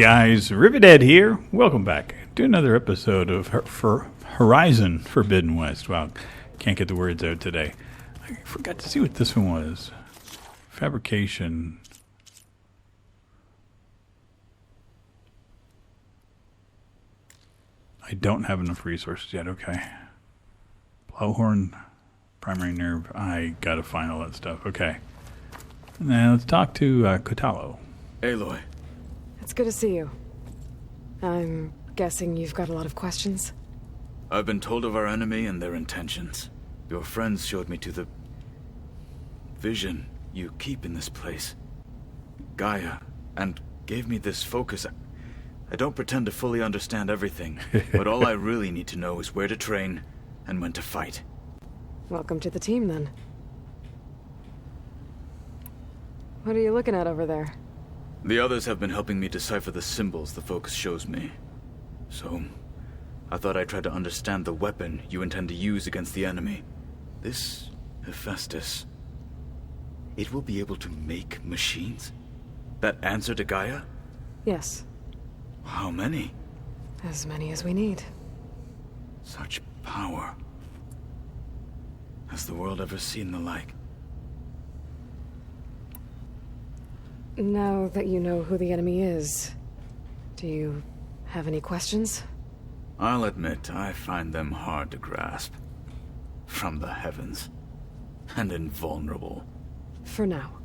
guys, Rivethead here. Welcome back to another episode of Horizon Forbidden West. Wow, can't get the words out today. I forgot to see what this one was. Fabrication. I don't have enough resources yet. Okay. Blowhorn, primary nerve. I gotta find all that stuff. Okay. Now let's talk to Kotalo. Aloy. It's good to see you. I'm guessing you've got a lot of questions? I've been told of our enemy and their intentions. Your friends showed me to the vision you keep in this place, Gaia, and gave me this focus. I don't pretend to fully understand everything, but all I really need to know is where to train and when to fight. Welcome to the team, then. What are you looking at over there? The others have been helping me decipher the symbols the focus shows me. So, I thought I'd try to understand the weapon you intend to use against the enemy. This Hephaestus, it will be able to make machines that answer to Gaia? Yes. How many? As many as we need. Such power. Has the world ever seen the like? Now that you know who the enemy is, do you have any questions? I'll admit, I find them hard to grasp. From the heavens. And invulnerable. For now.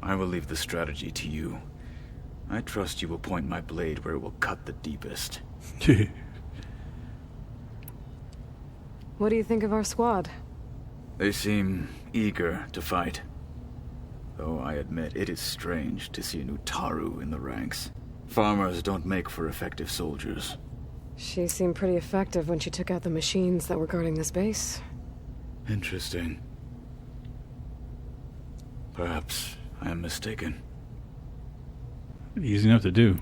I will leave the strategy to you. I trust you will point my blade where it will cut the deepest. What do you think of our squad? They seem eager to fight. Though I admit it is strange to see an Utaru in the ranks. Farmers don't make for effective soldiers. She seemed pretty effective when she took out the machines that were guarding this base. Interesting. Perhaps I am mistaken. Easy enough to do.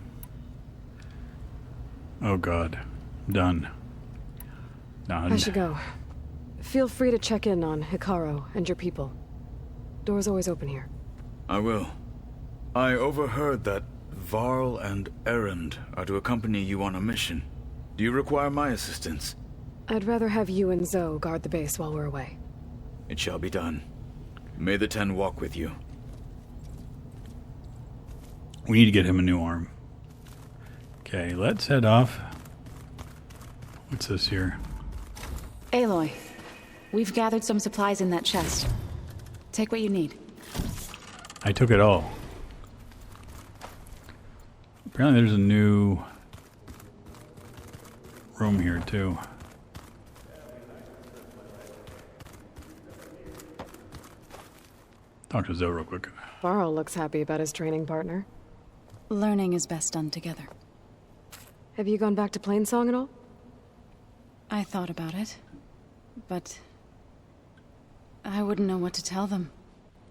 Oh god. Done. Done. I should go. Feel free to check in on Hikaru and your people. Door's always open here. I will. I overheard that Varl and Erend are to accompany you on a mission. Do you require my assistance? I'd rather have you and Zoe guard the base while we're away. It shall be done. May the Ten walk with you. We need to get him a new arm. Okay, let's head off. What's this here? Aloy, we've gathered some supplies in that chest. Take what you need. I took it all. Apparently there's a new room here too. Talk to Zoe real quick. Varl looks happy about his training partner. Learning is best done together. Have you gone back to Plainsong at all? I thought about it, but I wouldn't know what to tell them.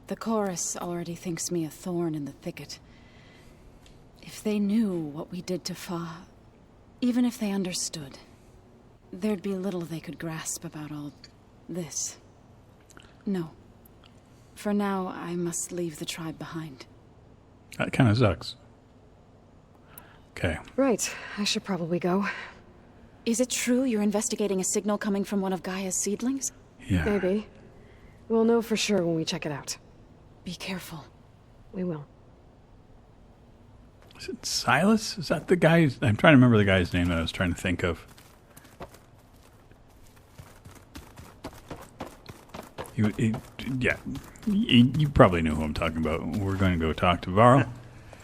The chorus already thinks me a thorn in the thicket. If they knew what we did to Fa, even if they understood, there'd be little they could grasp about all this. No. For now, I must leave the tribe behind. That kind of sucks. Okay. Right. I should probably go. Is it true you're investigating a signal coming from one of Gaia's seedlings? Yeah. Maybe. We'll know for sure when we check it out. Be careful. We will. Is it Silas? Is that the guy? I'm trying to remember the guy's name that I was trying to think of. You probably know who I'm talking about. We're going to go talk to Varl.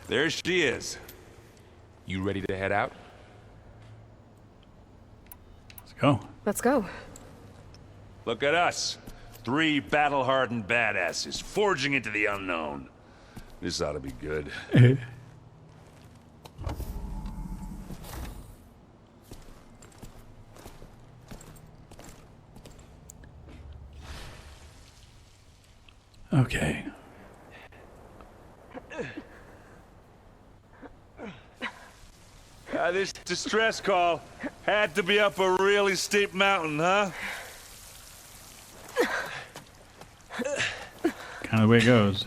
There she is. You ready to head out? Let's go. Let's go. Look at us. 3 battle-hardened badasses forging into the unknown. This ought to be good. Okay. This distress call had to be up a really steep mountain, huh? Kind of the way it goes.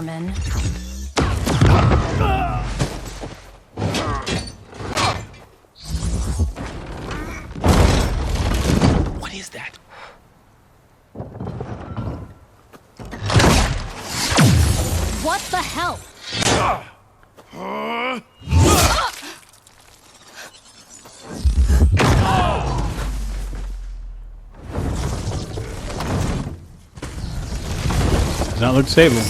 vermin. What is that? What the hell? Does not look stable.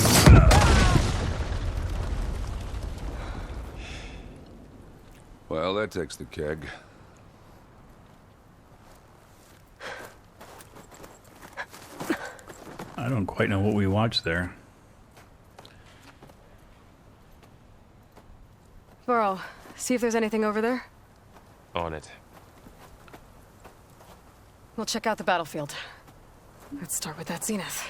Well, that takes the keg. I don't quite know what we watched there. Burrow, see if there's anything over there. On it. We'll check out the battlefield. Let's start with that zenith.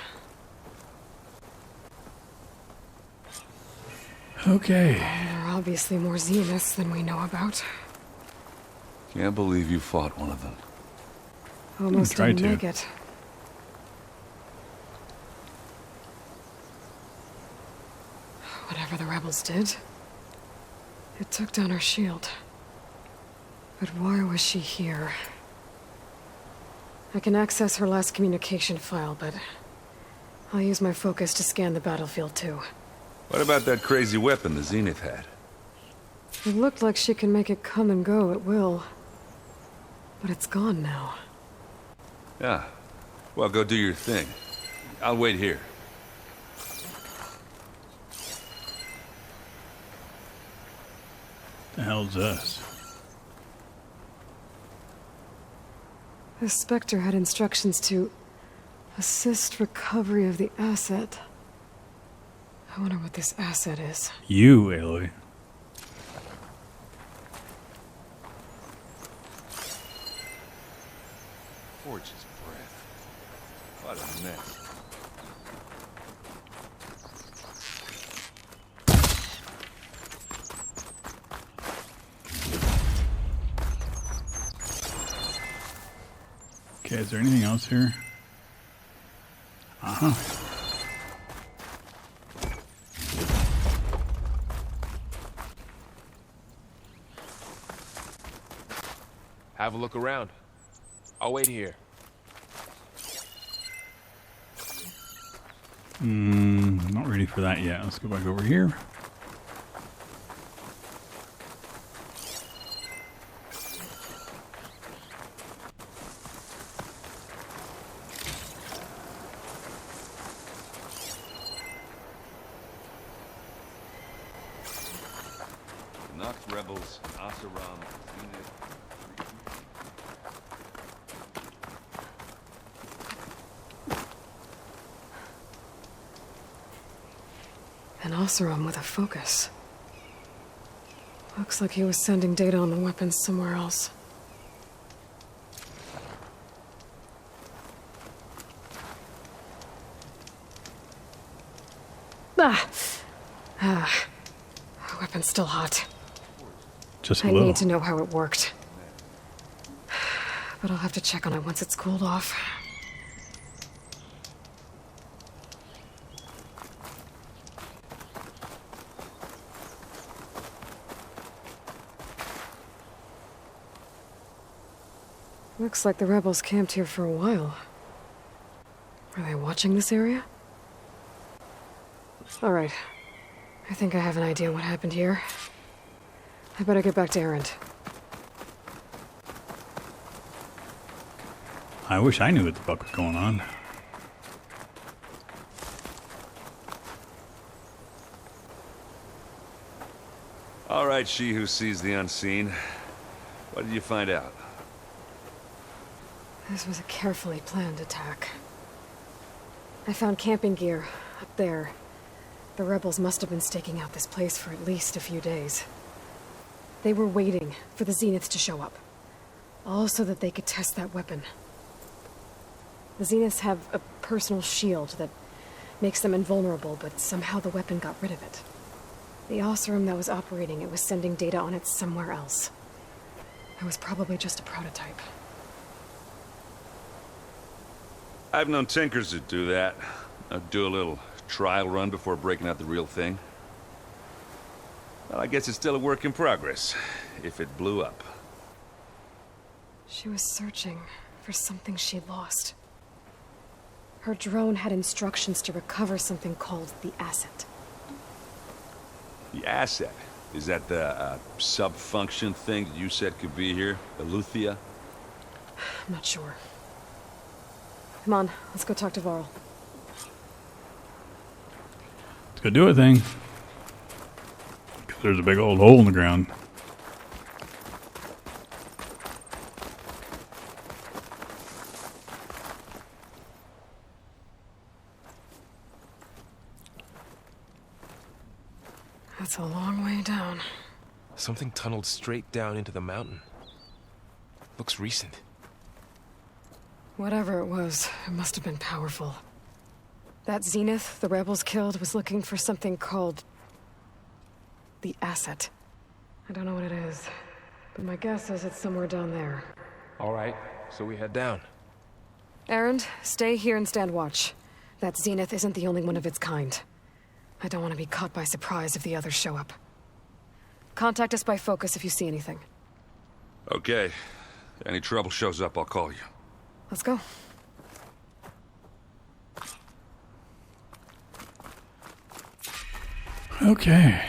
Okay. There are obviously more zeniths than we know about. Can't believe you fought one of them. Almost tried didn't to. make it. Whatever the rebels did, it took down our shield. But why was she here? I can access her last communication file, but I'll use my focus to scan the battlefield too. What about that crazy weapon the Zenith had? It looked like she can make it come and go at will. But it's gone now. Yeah. Well, go do your thing. I'll wait here. The hell's us? The Spectre had instructions to assist recovery of the asset. I wonder what this asset is. You, Aloy. Forge's breath. What a mess. Okay, is there anything else here? Uh-huh. Have a look around. I'll wait here. Not ready for that yet. Let's go back over here. Nox rebels, Asaram, Zenith. An Oseram with a focus. Looks like he was sending data on the weapons somewhere else. The weapon's still hot. Just a I little. need to know how it worked. But I'll have to check on it once it's cooled off. Looks like the rebels camped here for a while. Are they watching this area? All right. I think I have an idea what happened here. I better get back to Erend. I wish I knew what the fuck was going on. All right, she who sees the unseen. What did you find out? This was a carefully planned attack. I found camping gear up there. The rebels must have been staking out this place for at least a few days. They were waiting for the Zeniths to show up. All so that they could test that weapon. The Zeniths have a personal shield that makes them invulnerable, but somehow the weapon got rid of it. The Oseram that was operating it was sending data on it somewhere else. It was probably just a prototype. I've known tinkers who do that. I'll do a little trial run before breaking out the real thing? Well, I guess it's still a work in progress, if it blew up. She was searching for something she lost. Her drone had instructions to recover something called the asset. The asset? Is that the sub-function thing that you said could be here? Aletheia? I'm not sure. Come on, let's go talk to Varl. Let's go do a thing. 'Cause there's a big old hole in the ground. That's a long way down. Something tunneled straight down into the mountain. Looks recent. Whatever it was, it must have been powerful. That Zenith the rebels killed was looking for something called the asset. I don't know what it is, but my guess is it's somewhere down there. All right, so we head down. Erend, stay here and stand watch. That Zenith isn't the only one of its kind. I don't want to be caught by surprise if the others show up. Contact us by focus if you see anything. Okay. Any trouble shows up, I'll call you. Let's go. Okay.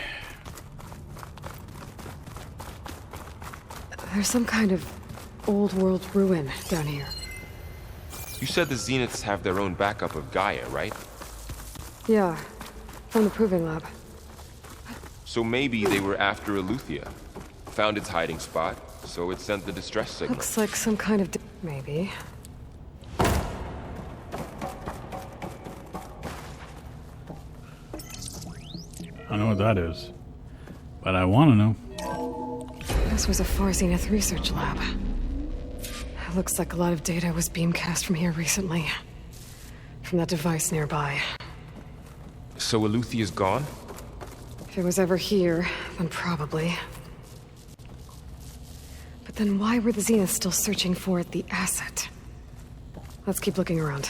There's some kind of old world ruin down here. You said the Zeniths have their own backup of Gaia, right? Yeah, from the proving lab. So maybe they were after Aletheia. Found its hiding spot, so it sent the distress signal. Looks like some kind of... maybe. I know what that is. But I want to know. This was a Far Zenith research lab. It looks like a lot of data was beamcast from here recently. From that device nearby. So Aletheia's gone? If it was ever here, then probably. But then why were the Zeniths still searching for the asset? Let's keep looking around.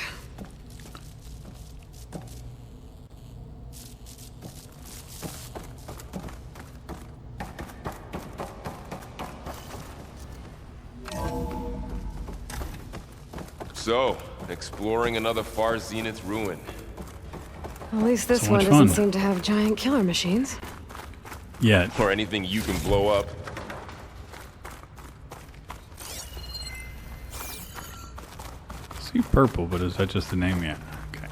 So, exploring another Far Zenith ruin. At least this So one much doesn't fun. seem to have giant killer machines. Yet. Or anything you can blow up. See purple, but is that just the name yet? Okay.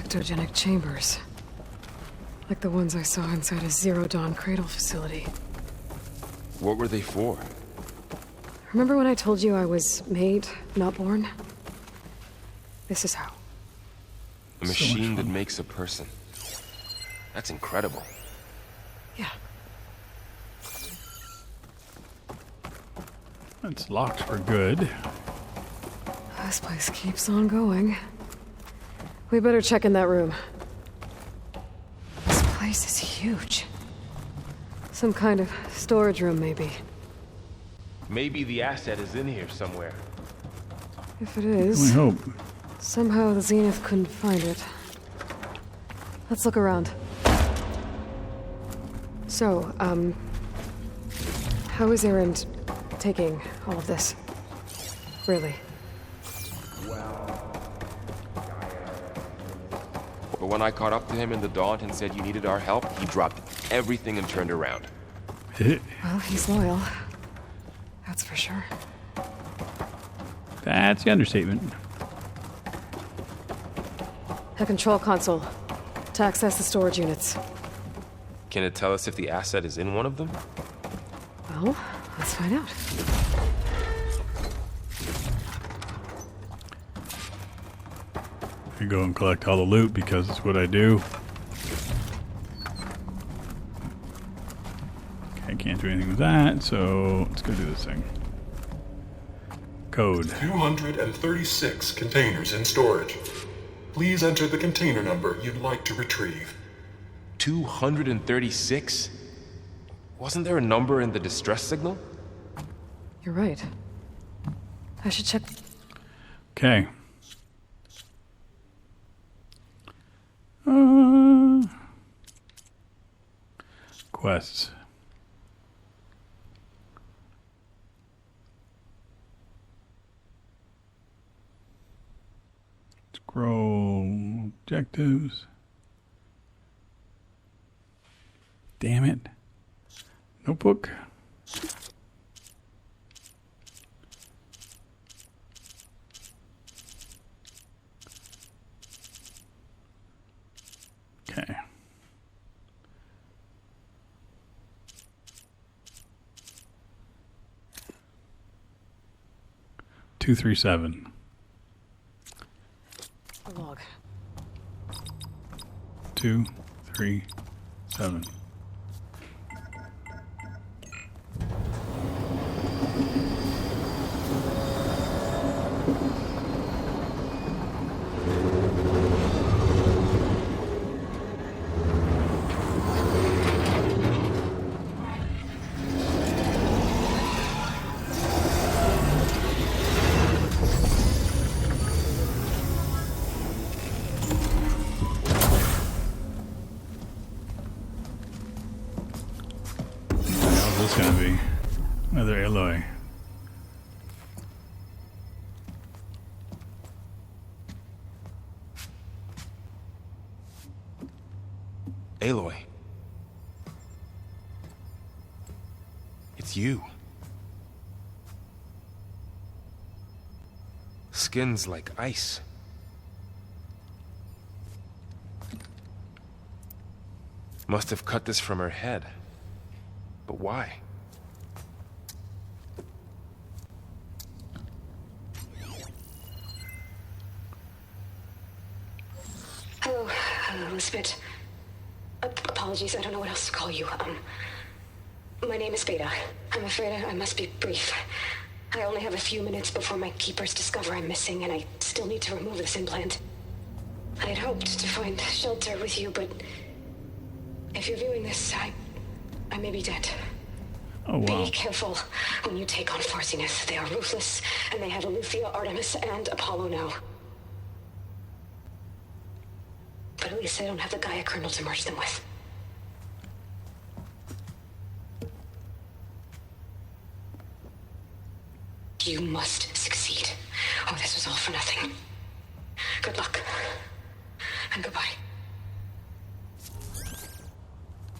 Ectogenic chambers. Like the ones I saw inside a Zero Dawn cradle facility. What were they for? Remember when I told you I was made, not born? This is how. A So much machine that fun. makes a person. That's incredible. Yeah. It's locked for good. This place keeps on going. We better check in that room. This place is huge. Some kind of storage room, maybe. Maybe the asset is in here somewhere. If it We is, hope. somehow the Zenith couldn't find it. Let's look around. So, how is Erend taking all of this? Really? But when I caught up to him in the Daunt and said you needed our help, he dropped everything and turned around. Well, he's loyal. That's for sure. That's the understatement. A control console. To access the storage units. Can it tell us if the asset is in one of them? Well, let's find out. I go and collect all the loot because it's what I do. Okay, I can't do anything with that, so let's go do this thing. code. 236 containers in storage. Please enter the container number you'd like to retrieve. 236? Wasn't there a number in the distress signal? You're right. I should check. Okay. Quests. Scroll objectives. Damn it. Notebook. Okay. Two, 3, 7. A log. 2, 3, 7. What's this gonna be? Another Aloy. Aloy. It's you. Skin's like ice. Must have cut this from her head. But why? Hello, Elizabeth. Apologies, I don't know what else to call you. My name is Beta. I'm afraid I must be brief. I only have a few minutes before my keepers discover I'm missing, and I still need to remove this implant. I had hoped to find shelter with you, but if you're viewing this, I may be dead. Oh, wow. Be careful when you take on Farsiness. They are ruthless, and they have Aletheia, Artemis, and Apollo now. But at least I don't have the Gaia kernel to merge them with. You must succeed. Oh, this was all for nothing. Good luck. And goodbye.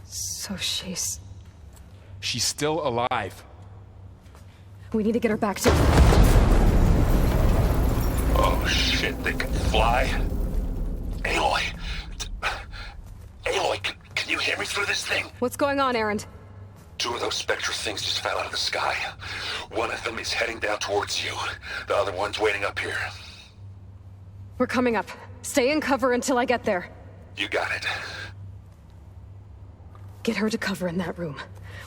So she's... She's still alive. We need to get her back to... Oh shit, they can fly? Aloy! Aloy, can you hear me through this thing? What's going on, Erend? 2 of those spectral things just fell out of the sky. One of them is heading down towards you. The other one's waiting up here. We're coming up. Stay in cover until I get there. You got it. Get her to cover in that room.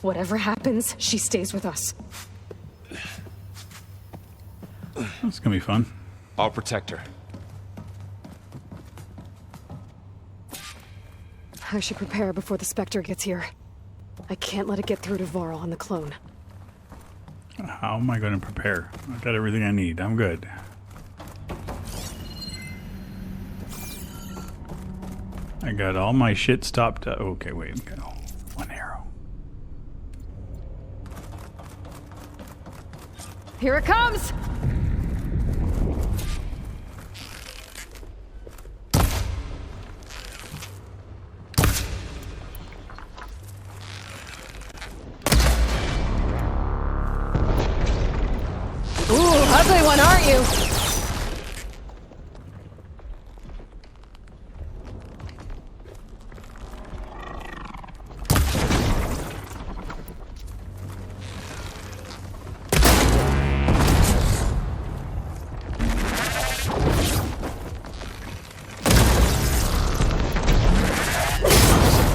Whatever happens, she stays with us. That's gonna be fun. I'll protect her. I should prepare before the Spectre gets here. I can't let it get through to Varl and the clone. How am I going to prepare? I've got everything I need. I'm good. I got all my shit stopped. Okay, wait. Go. One arrow. Here it comes! Ugly one, aren't you?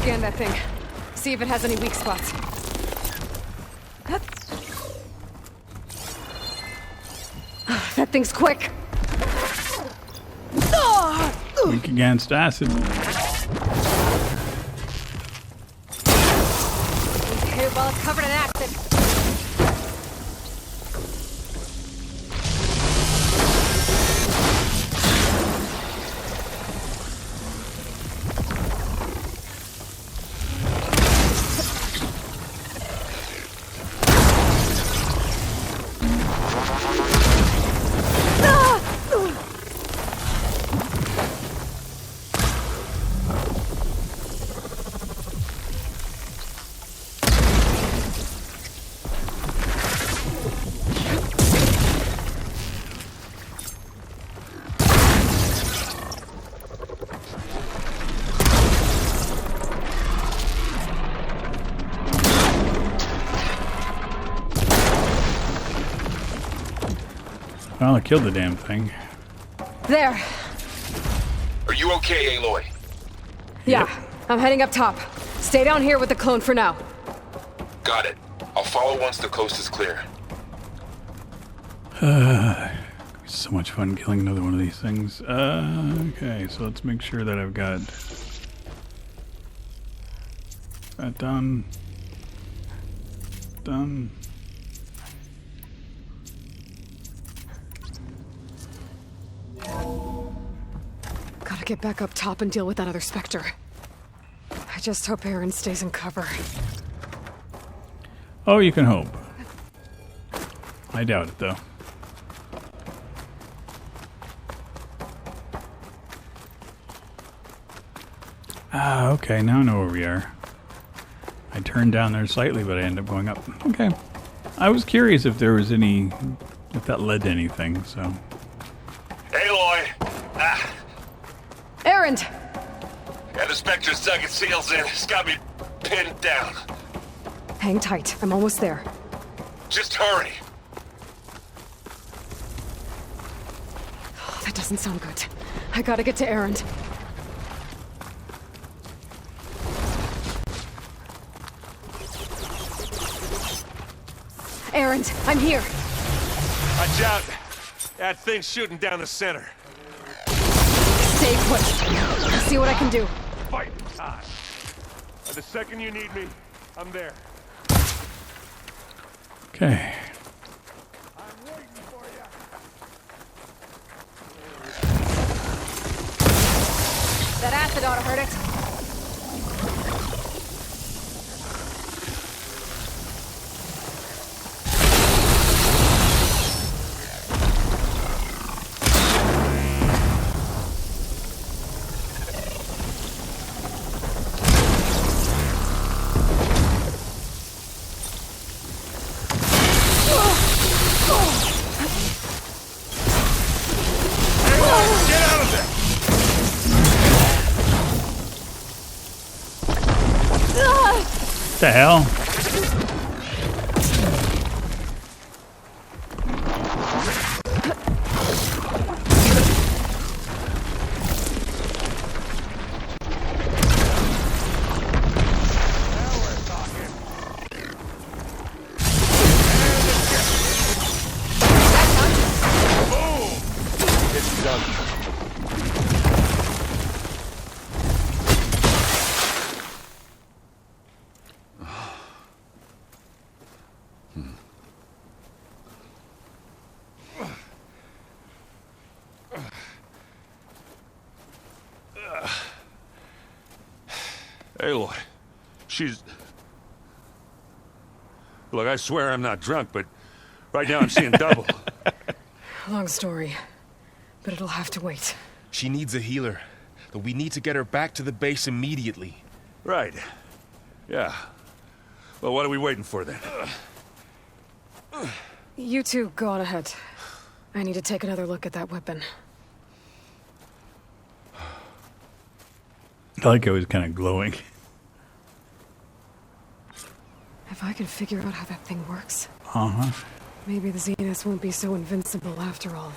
Scan that thing. See if it has any weak spots. things quick. Weak against acid. Okay, well, it's covered in acid. Well, I killed the damn thing. There. Are you okay, Aloy? Yeah, I'm heading up top. Stay down here with the clone for now. Got it. I'll follow once the coast is clear. So much fun killing another one of these things. Okay, so let's make sure that I've got that done. Done. Gotta get back up top and deal with that other Spectre. I just hope Aaron stays in cover. Oh, you can hope. I doubt it, though. Ah, okay, now I know where we are. I turned down there slightly, but I ended up going up. Okay. I was curious if there was any... if that led to anything, so... Aloy! Aaron! Yeah, the Spectre's dug its heels in. It's got me pinned down. Hang tight. I'm almost there. Just hurry. Oh, that doesn't sound good. I gotta get to Aaron. Aaron, I'm here. Watch out. That thing's shooting down the center. Stay put. I'll see what I can do. Fight time. The second you need me, I'm there. Okay. I'm waiting for you. That acid ought to hurt it. What the hell? Aloy, she's... Look, I swear I'm not drunk, but right now I'm seeing double. Long story, but it'll have to wait. She needs a healer, but we need to get her back to the base immediately. Right. Yeah. Well, what are we waiting for then? You two go on ahead. I need to take another look at that weapon. I like how he's kind of glowing. If I can figure out how that thing works, Uh-huh. maybe the Zeniths won't be so invincible after all.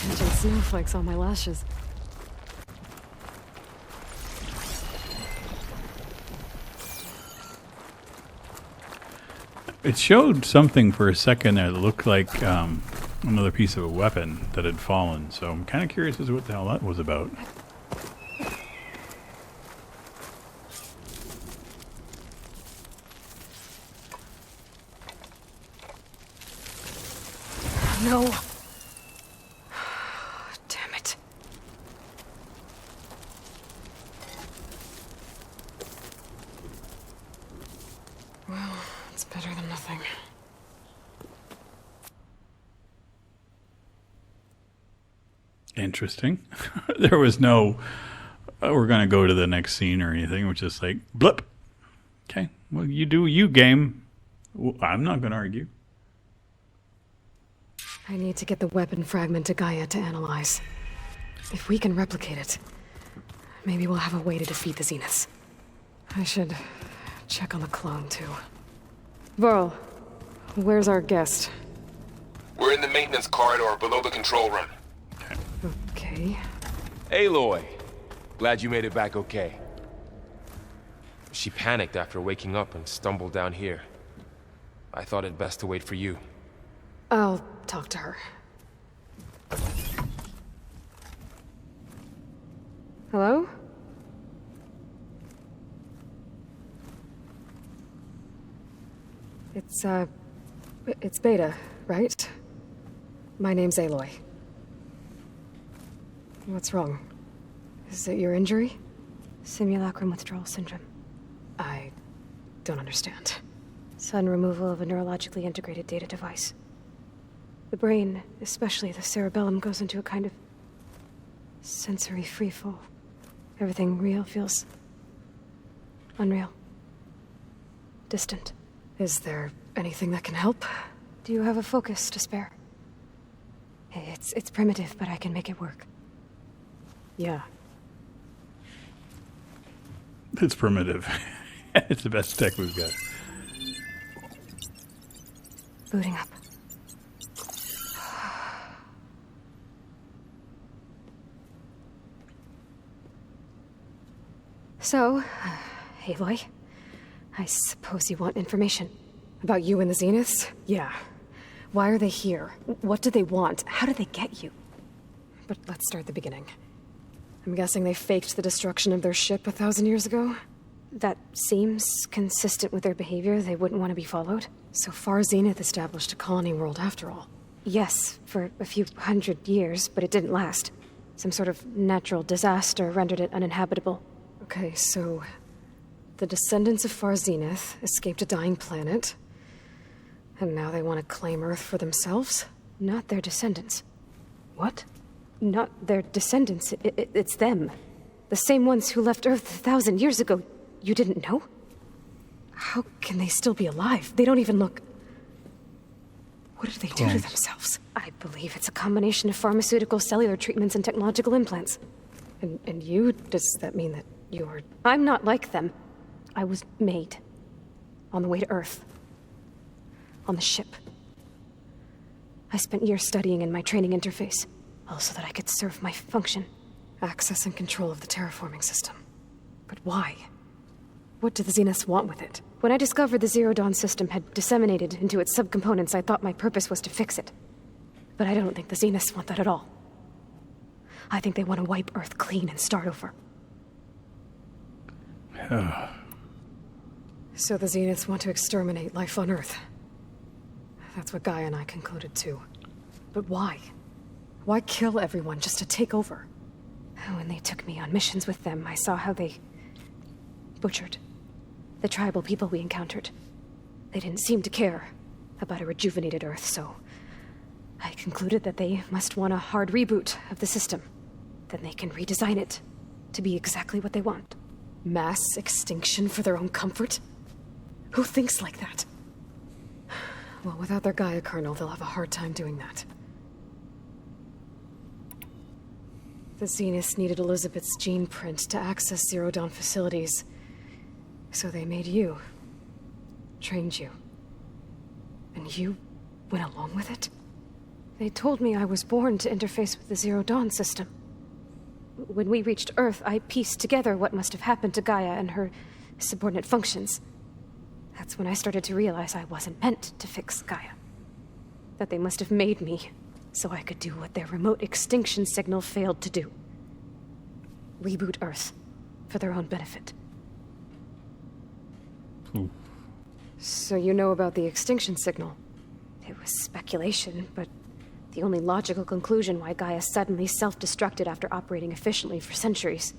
Catching snowflakes on my lashes. It showed something for a second there that looked like another piece of a weapon that had fallen. So I'm kind of curious as to what the hell that was about. No. Damn it. Well, it's better than nothing. Interesting. There was no, we're going to go to the next scene or anything. It was just like, blip. Okay, well, you do you, game. I'm not going to argue. I need to get the weapon fragment to Gaia to analyze. If we can replicate it, maybe we'll have a way to defeat the Zeniths. I should check on the clone, too. Varl, where's our guest? We're in the maintenance corridor below the control room. Okay. Aloy! Glad you made it back okay. She panicked after waking up and stumbled down here. I thought it best to wait for you. I'll talk to her. Hello? It's Beta, right? My name's Aloy. What's wrong? Is it your injury? Simulacrum withdrawal syndrome. I don't understand. Sudden removal of a neurologically integrated data device. The brain, especially the cerebellum, goes into a kind of sensory freefall. Everything real feels unreal. Distant. Is there anything that can help? Do you have a focus to spare? It's primitive, but I can make it work. Yeah. It's primitive. It's the best tech we've got. Booting up. So, Aloy, I suppose you want information. About you and the Zeniths? Yeah. Why are they here? What do they want? How did they get you? But let's start at the beginning. I'm guessing they faked the destruction of their ship 1,000 years ago? That seems consistent with their behavior. They wouldn't want to be followed. So far, Zenith established a colony world after all. Yes, for a few hundred years, but it didn't last. Some sort of natural disaster rendered it uninhabitable. Okay, so the descendants of Far Zenith escaped a dying planet, and now they want to claim Earth for themselves? Not their descendants. What? Not their descendants. It's them. The same ones who left Earth 1,000 years ago. You didn't know? How can they still be alive? They don't even look... What did they do to themselves? I believe it's a combination of pharmaceutical, cellular treatments, and technological implants. And you? Does that mean that you're... I'm not like them. I was made. On the way to Earth. On the ship. I spent years studying in my training interface, all so that I could serve my function. Access and control of the terraforming system. But why? What do the Zeniths want with it? When I discovered the Zero Dawn system had disseminated into its subcomponents, I thought my purpose was to fix it. But I don't think the Zeniths want that at all. I think they want to wipe Earth clean and start over. So the Zeniths want to exterminate life on Earth. That's what Gaia and I concluded too. But why? Why kill everyone just to take over? When they took me on missions with them, I saw how they butchered the tribal people we encountered. They didn't seem to care about a rejuvenated Earth, so I concluded that they must want a hard reboot of the system. Then they can redesign it to be exactly what they want. Mass extinction for their own comfort? Who thinks like that? Well, without their Gaia kernel, they'll have a hard time doing that. The Zeniths needed Elizabeth's gene print to access Zero Dawn facilities. So they made you. Trained you. And you went along with it? They told me I was born to interface with the Zero Dawn system. When we reached Earth, I pieced together what must have happened to Gaia and her subordinate functions. That's when I started to realize I wasn't meant to fix Gaia. That they must have made me so I could do what their remote extinction signal failed to do. Reboot Earth for their own benefit. Ooh. So you know about the extinction signal? It was speculation, but the only logical conclusion why Gaia suddenly self-destructed after operating efficiently for centuries.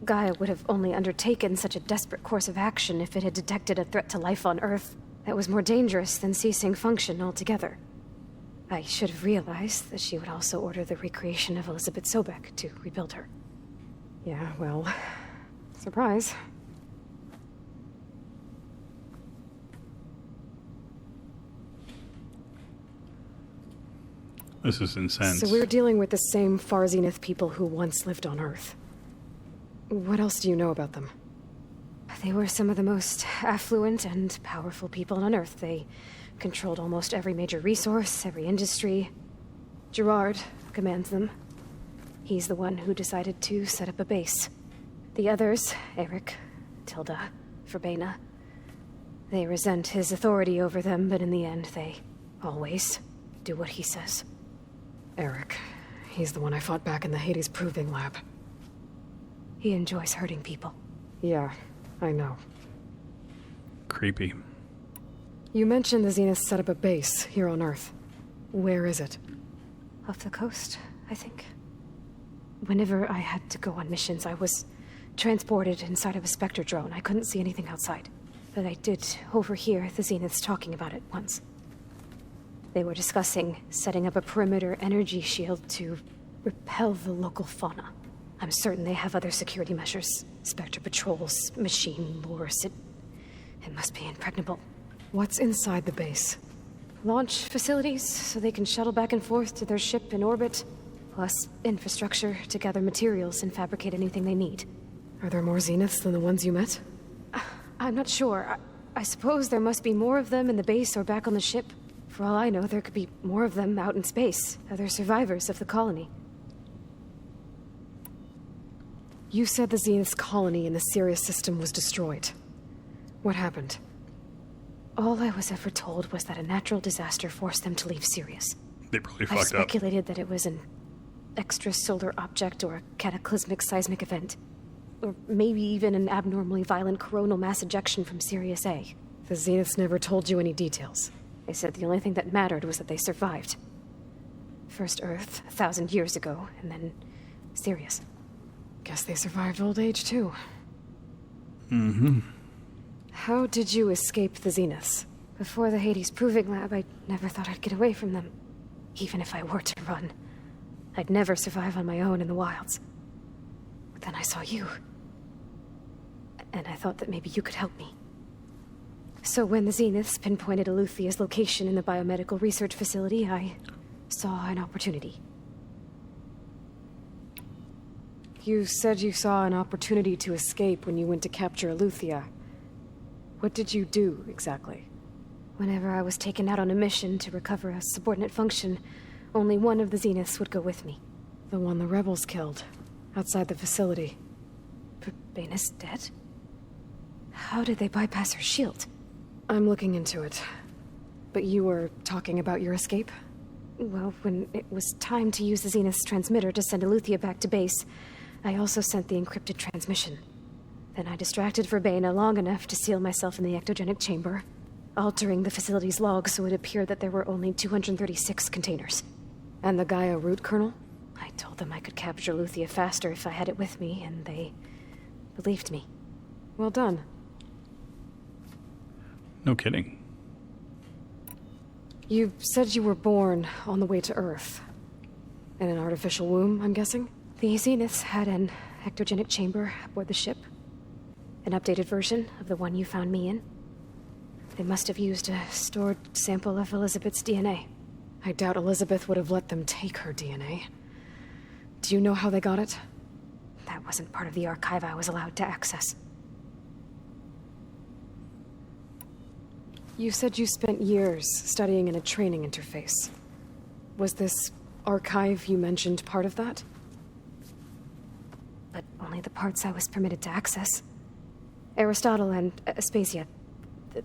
Gaia would have only undertaken such a desperate course of action if it had detected a threat to life on Earth that was more dangerous than ceasing function altogether. I should have realized that she would also order the recreation of Elizabeth Sobek to rebuild her. Yeah, well, surprise. This is intense. So we're dealing with the same Far Zenith people who once lived on Earth. What else do you know about them? They were some of the most affluent and powerful people on Earth. They controlled almost every major resource, every industry. Gerard commands them. He's the one who decided to set up a base. The others, Eric, Tilda, Verbena, they resent his authority over them, but in the end, they always do what he says. Eric. He's the one I fought back in the Hades Proving Lab. He enjoys hurting people. Yeah, I know. Creepy. You mentioned the Zenith set up a base here on Earth. Where is it? Off the coast, I think. Whenever I had to go on missions, I was transported inside of a Spectre drone. I couldn't see anything outside. But I did overhear the Zeniths talking about it once. They were discussing setting up a perimeter energy shield to repel the local fauna. I'm certain they have other security measures. Spectre patrols, machine lures. It must be impregnable. What's inside the base? Launch facilities, so they can shuttle back and forth to their ship in orbit. Plus infrastructure to gather materials and fabricate anything they need. Are there more Zeniths than the ones you met? I'm not sure. I suppose there must be more of them in the base or back on the ship. For all I know, there could be more of them out in space, other survivors of the colony. You said the Zenith's colony in the Sirius system was destroyed. What happened? All I was ever told was that a natural disaster forced them to leave Sirius. They probably I fucked up. speculated that it was an extrasolar object or a cataclysmic seismic event. Or maybe even an abnormally violent coronal mass ejection from Sirius A. The Zeniths never told you any details. They said the only thing that mattered was that they survived. First Earth, 1,000 years ago, and then Sirius. Guess they survived old age, too. Mm-hmm. How did you escape the Zeniths? Before the Hades Proving Lab, I never thought I'd get away from them. Even if I were to run. I'd never survive on my own in the wilds. But then I saw you. And I thought that maybe you could help me. So when the Zeniths pinpointed Eluthia's location in the biomedical research facility, I saw an opportunity. You said you saw an opportunity to escape when you went to capture Eluthia. What did you do, exactly? Whenever I was taken out on a mission to recover a subordinate function, only one of the Zeniths would go with me. The one the rebels killed, outside the facility. Baina's dead? How did they bypass her shield? I'm looking into it. But you were talking about your escape? Well, when it was time to use the Zenith's transmitter to send Eluthia back to base, I also sent the encrypted transmission. Then I distracted Verbena long enough to seal myself in the ectogenic chamber, altering the facility's log so it appeared that there were only 236 containers. And the Gaia root kernel? I told them I could capture Eluthia faster if I had it with me, and they believed me. Well done. No kidding. You said you were born on the way to Earth. In an artificial womb, I'm guessing? The Zeniths had an ectogenic chamber aboard the ship. An updated version of the one you found me in. They must have used a stored sample of Elizabeth's DNA. I doubt Elizabeth would have let them take her DNA. Do you know how they got it? That wasn't part of the archive I was allowed to access. You said you spent years studying in a training interface. Was this archive you mentioned part of that? But only the parts I was permitted to access. Aristotle and Aspasia,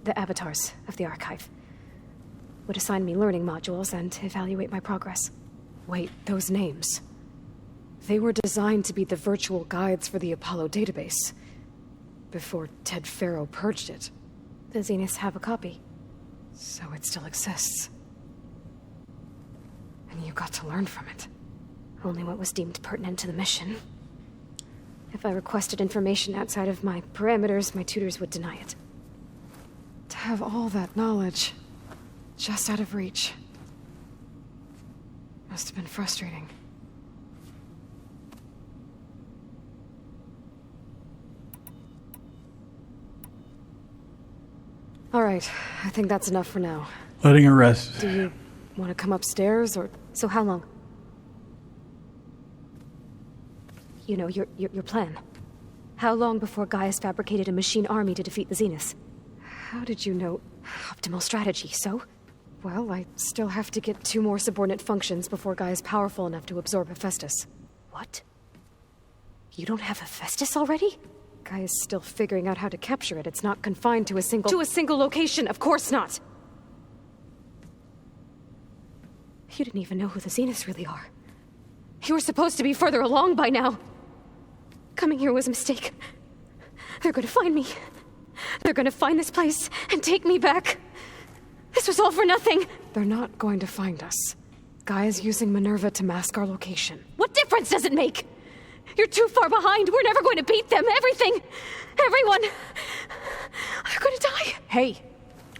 the avatars of the archive. Would assign me learning modules and evaluate my progress. Wait, those names. They were designed to be the virtual guides for the Apollo database. Before Ted Faro purged it. The Zeniths have a copy. So it still exists. And you got to learn from it. Only what was deemed pertinent to the mission. If I requested information outside of my parameters, my tutors would deny it. To have all that knowledge, just out of reach. Must have been frustrating. All right, I think that's enough for now. Letting her rest. Do you want to come upstairs, or... So how long? You know, your plan. How long before Gaia's fabricated a machine army to defeat the Zeniths? How did you know? Optimal strategy, so? Well, I still have to get 2 more subordinate functions before Gaia's powerful enough to absorb Hephaestus. What? You don't have Hephaestus already? Gaia's still figuring out how to capture it. It's not confined to a single... To a single location, of course not! You didn't even know who the Zeniths really are. You were supposed to be further along by now! Coming here was a mistake. They're gonna find me. They're gonna find this place and take me back. This was all for nothing. They're not going to find us. Gaia's using Minerva to mask our location. What difference does it make? You're too far behind. We're never going to beat them. Everything. Everyone. They're gonna die. Hey.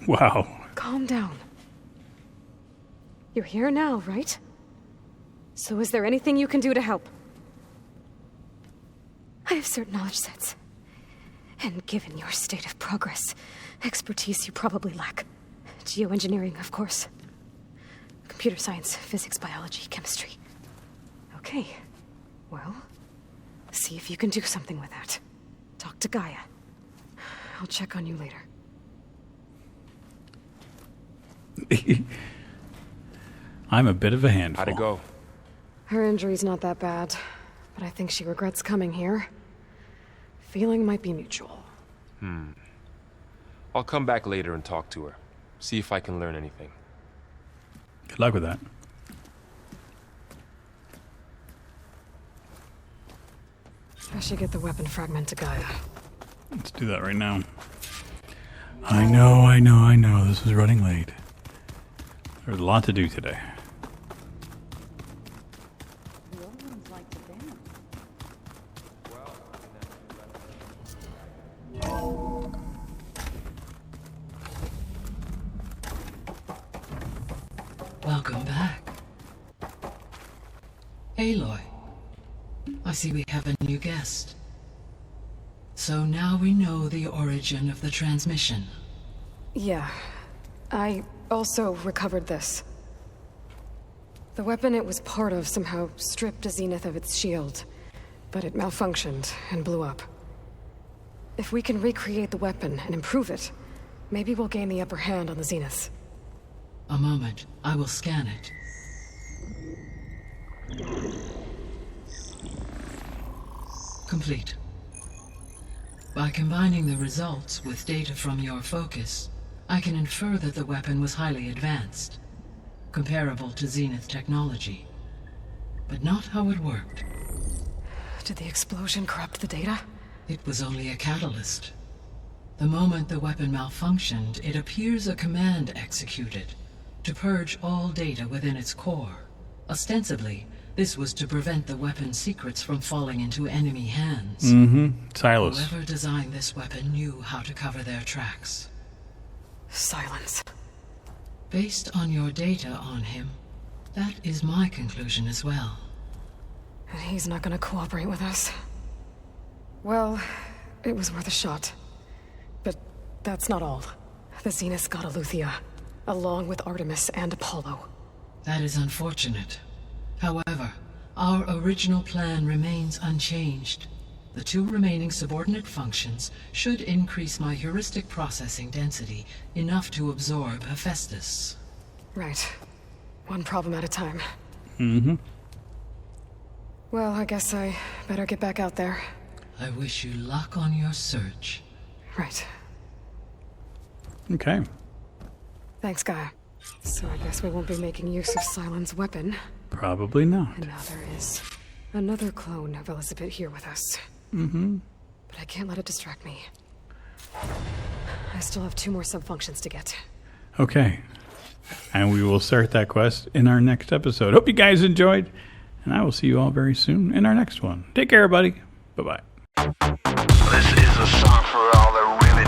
Wow. Calm down. You're here now, right? So is there anything you can do to help? I have certain knowledge sets. And given your state of progress, expertise you probably lack. Geoengineering, of course. Computer science, physics, biology, chemistry. Okay. Well, see if you can do something with that. Talk to Gaia. I'll check on you later. I'm a bit of a handful. How'd it go? Her injury's not that bad, but I think she regrets coming here. Feeling might be mutual. I'll come back later and talk to her. See if I can learn anything. Good luck with that. I should get the weapon fragment to Gaia. Let's do that right now. I know. This is running late. There's a lot to do today. Welcome back. Aloy, I see we have a new guest. So now we know the origin of the transmission. Yeah. I also recovered this. The weapon it was part of somehow stripped a Zenith of its shield, but it malfunctioned and blew up. If we can recreate the weapon and improve it, maybe we'll gain the upper hand on the Zeniths. A moment, I will scan it. Complete. By combining the results with data from your focus, I can infer that the weapon was highly advanced, comparable to Zenith technology, but not how it worked. Did the explosion corrupt the data? It was only a catalyst. The moment the weapon malfunctioned, it appears a command executed to purge all data within its core. Ostensibly, this was to prevent the weapon's secrets from falling into enemy hands. Silas. Whoever designed this weapon knew how to cover their tracks. Silence. Based on your data on him, that is my conclusion as well. And he's not gonna cooperate with us. Well, it was worth a shot. But that's not all. The Zeniths got Aletheia, along with Artemis and Apollo. That is unfortunate. However, our original plan remains unchanged. The 2 remaining subordinate functions should increase my heuristic processing density enough to absorb Hephaestus. Right. One problem at a time. Well, I guess I better get back out there. I wish you luck on your search. Right. Okay. Thanks, Gaia. So I guess we won't be making use of Silent's weapon. Probably not. And now there is another clone of Elizabeth here with us. Mm-hmm. But I can't let it distract me. I still have 2 more sub-functions to get. Okay. And we will start that quest in our next episode. Hope you guys enjoyed, and I will see you all very soon in our next one. Take care, everybody. Bye-bye. This is a song for all the rivet